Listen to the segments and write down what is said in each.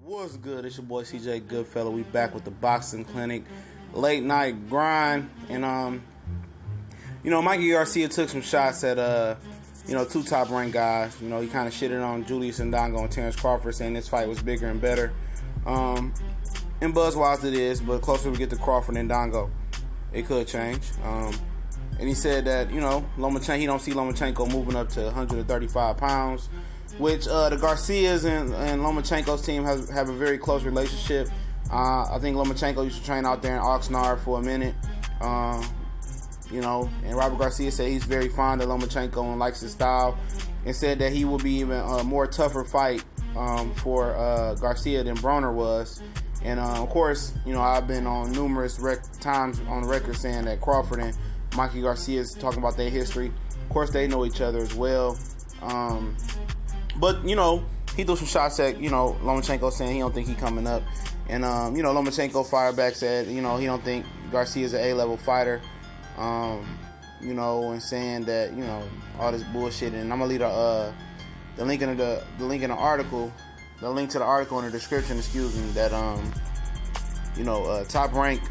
What's good? It's your boy CJ Goodfellow. We back with the Boxing Clinic late night grind, and Mikey Garcia took some shots at two top ranked guys. He kind of shitted on Julius Ndongo and Terence Crawford, saying this fight was bigger and better. And buzz-wise it is, but closer we get to Crawford and Ndongo, it could change. And he said that he don't see Lomachenko moving up to 135 pounds. Which the Garcias and Lomachenko's team have a very close relationship. I think Lomachenko used to train out there in Oxnard for a minute. And Robert Garcia said he's very fond of Lomachenko and likes his style, and said that he will be even a more tougher fight for Garcia than Broner was. And of course, I've been on numerous times on the record saying that Crawford and Mikey Garcia is talking about their history. Of course, they know each other as well. But, he threw some shots at, Lomachenko, saying he don't think he coming up. And, Lomachenko fired back, said, he don't think Garcia's an A-level fighter. And saying that, all this bullshit. And I'm going to leave the link in the article, the link to the article in the description, that, Top Rank,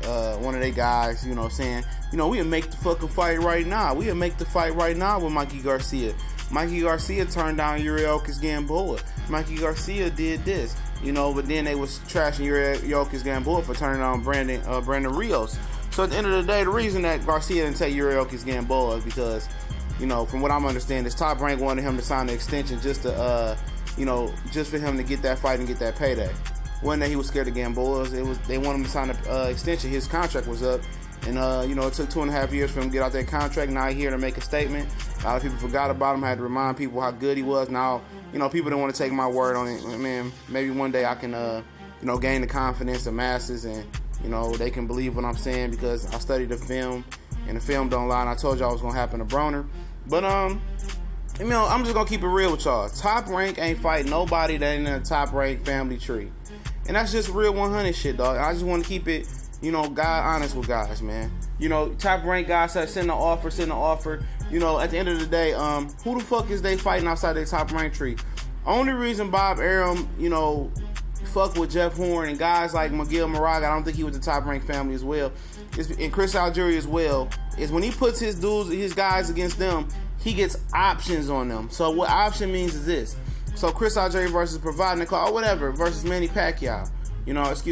one of their guys, saying, we'll make the fucking fight right now. We'll make the fight right now with Mikey Garcia. Mikey Garcia turned down Yuriorkis Gamboa. Mikey Garcia did this, but then they was trashing Yuriorkis Gamboa for turning on Brandon Rios. So at the end of the day, the reason that Garcia didn't take Yuriorkis Gamboa is because, from what I'm understanding, this Top Rank wanted him to sign the extension just to, just for him to get that fight and get that payday. Wasn't that he was scared of Gamboa's. They wanted him to sign an extension. His contract was up. And, it took 2.5 years for him to get out that contract. Now he's here to make a statement. A lot of people forgot about him. I had to remind people how good he was. Now, people don't want to take my word on it. Man, maybe one day I can, gain the confidence of masses and, they can believe what I'm saying because I studied the film and the film don't lie. And I told y'all it was going to happen to Broner. But, I'm just going to keep it real with y'all. Top Rank ain't fighting nobody that ain't in the Top Rank family tree. And that's just real 100 shit, dog. I just want to keep it, God honest with guys, man. Top Rank guys said send the offer. At the end of the day, who the fuck is they fighting outside their Top Rank tree? Only reason Bob Arum, fuck with Jeff Horn and guys like McGill Moraga, I don't think he was the Top Rank family as well, and Chris Algieri as well, is when he puts his guys against them, he gets options on them. So what option means is this. So Chris Algieri versus Provodnikov or whatever versus Manny Pacquiao, if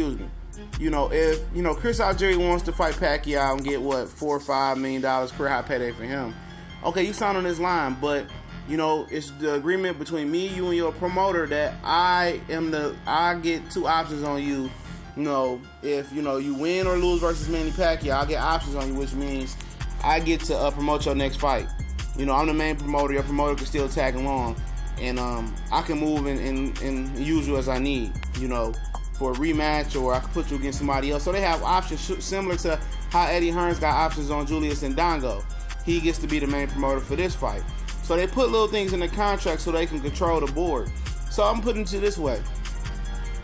Chris Algieri wants to fight Pacquiao and get $4 or $5 million career high payday for him, okay, you sign on this line, but it's the agreement between me, you, and your promoter that I get two options on you. If you win or lose versus Manny Pacquiao, I get options on you, which means I get to promote your next fight. I'm the main promoter. Your promoter can still tag along, and I can move and use you as I need. For a rematch, or I can put you against somebody else. So they have options similar to how Eddie Hearn's got options on Julius Ndongo. He gets to be the main promoter for this fight. So they put little things in the contract so they can control the board. So I'm putting it this way.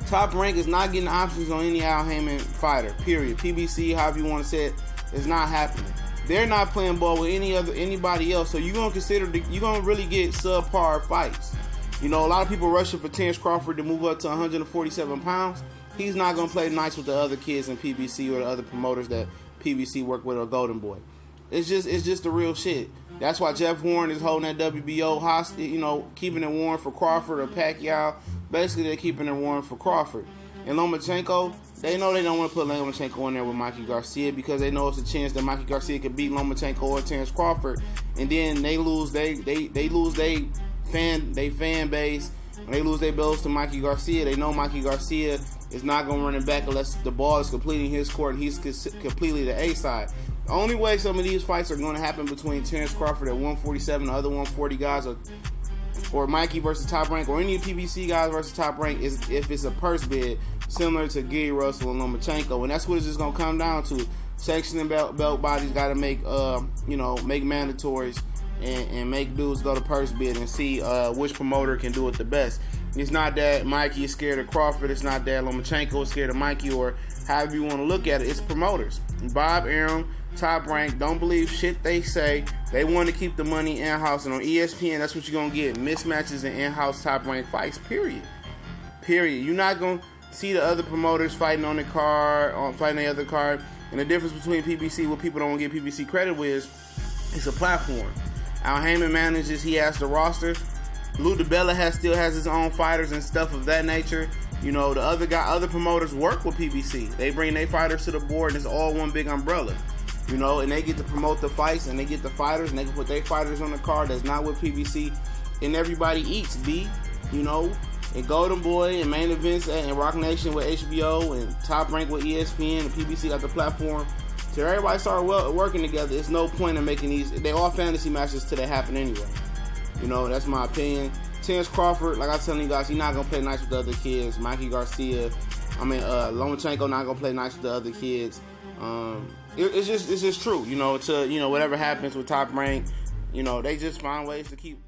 Top Rank is not getting options on any Al Heyman fighter, period. PBC, however you want to say it, is not happening. They're not playing ball with anybody else. So you're going to really get subpar fights. A lot of people rushing for Terence Crawford to move up to 147 pounds. He's not going to play nice with the other kids in PBC or the other promoters that PBC work with or Golden Boy. It's just the real shit. That's why Jeff Horn is holding that WBO hostage, keeping it warm for Crawford or Pacquiao. Basically, they're keeping it warm for Crawford. And Lomachenko, they know they don't want to put Lomachenko in there with Mikey Garcia because they know it's a chance that Mikey Garcia could beat Lomachenko or Terence Crawford, and then they lose they lose their fan base. When they lose their belts to Mikey Garcia, they know Mikey Garcia is not going to run it back unless the ball is completing his court and he's completely the A side. The only way some of these fights are going to happen between Terence Crawford at 147, the other 140 guys, or Mikey versus Top Rank, or any PBC guys versus Top Rank, is if it's a purse bid similar to Gary Russell and Lomachenko, and that's what it's just going to come down to. Section and belt bodies got to make make mandatories and make dudes go to purse bid and see which promoter can do it the best. It's not that Mikey is scared of Crawford. It's not that Lomachenko is scared of Mikey, or however you want to look at it. It's promoters. Bob Arum, Top Rank, don't believe shit they say. They want to keep the money in-house, and on ESPN, that's what you're going to get. Mismatches and in-house Top Rank fights, period. You're not going to see the other promoters fighting on the card, fighting the other card. And the difference between PBC, what people don't give PBC credit with, it's a platform. Al Heyman manages, he has the roster. Lou DiBella still has his own fighters and stuff of that nature. You know, the other promoters work with PBC. They bring their fighters to the board, and it's all one big umbrella. You know, and they get to promote the fights, and they get the fighters, and they can put their fighters on the card that's not with PBC, and everybody eats, B. You know, and Golden Boy and main events and Rock Nation with HBO and Top Rank with ESPN and PBC got the platform. So everybody start working together. It's no point in making these. They all fantasy matches till they happen anyway. You know, that's my opinion. Terence Crawford, like I was telling you guys, he's not gonna play nice with the other kids. Mikey Garcia, Lomachenko not gonna play nice with the other kids. It's just true. You know, whatever happens with Top Rank, you know, they just find ways to keep